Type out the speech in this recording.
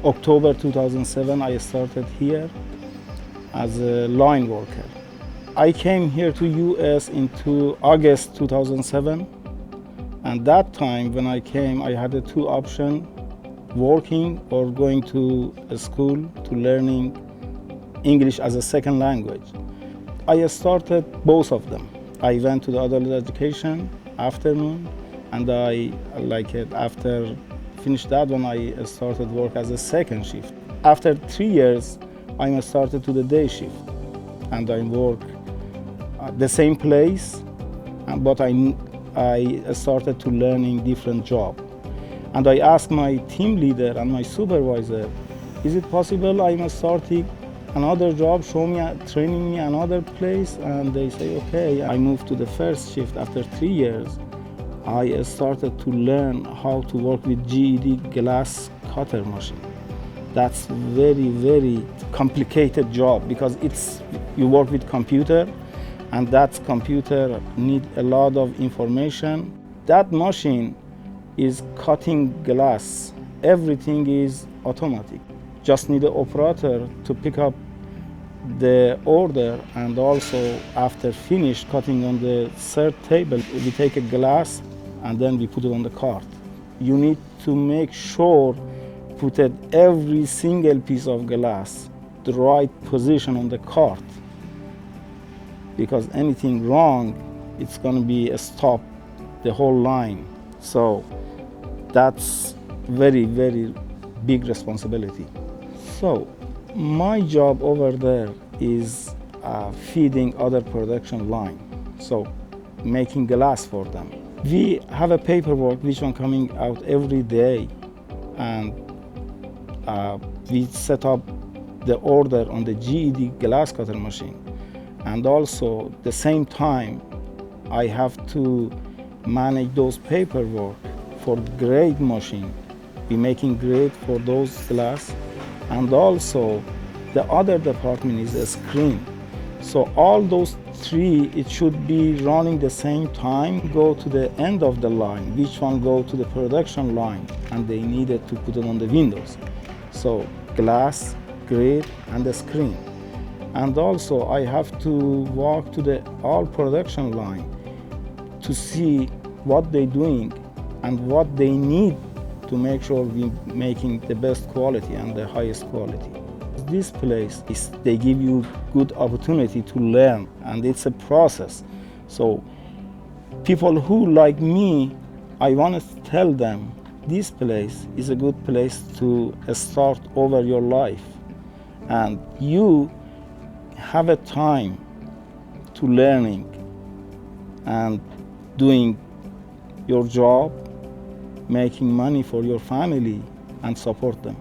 October 2007, I started here as a line worker. I came here to US into August 2007, and that time when I came, I had two options: working or going to a school to learning English as a second language. I started both of them. I went to the adult education afternoon, and after finished that one, I started work as a second shift. After 3 years, I started to the day shift, and I work at the same place, but I started to learning different job. And I asked my team leader and my supervisor, is it possible I'm starting another job, training me another place? And they say, okay. I moved to the first shift. After 3 years, I started to learn how to work with GED glass cutter machine. That's very, very complicated job because you work with computer, and that computer need a lot of information. That machine is cutting glass. Everything is automatic. Just need an operator to pick up the order, and also after finish cutting on the third table, we take a glass and then we put it on the cart. You need to make sure put every single piece of glass the right position on the cart, because anything wrong, it's going to be a stop the whole line. So that's very, very big responsibility. So my job over there is feeding other production line, so making glass for them. We have a paperwork which one coming out every day, and we set up the order on the GED glass cutter machine. And also the same time, I have to manage those paperwork for grade machine. We're making grade for those glass. And also the other department is a screen. So all those three, it should be running the same time, go to the end of the line, which one go to the production line, and they needed to put it on the windows. So glass, grid, and the screen. And also I have to walk to the all production line to see what they're doing and what they need to make sure we're making the best quality and the highest quality. This place they give you good opportunity to learn, and it's a process. So people who like me, I want to tell them this place is a good place to start over your life, and you have a time to learning and doing your job, making money for your family and support them.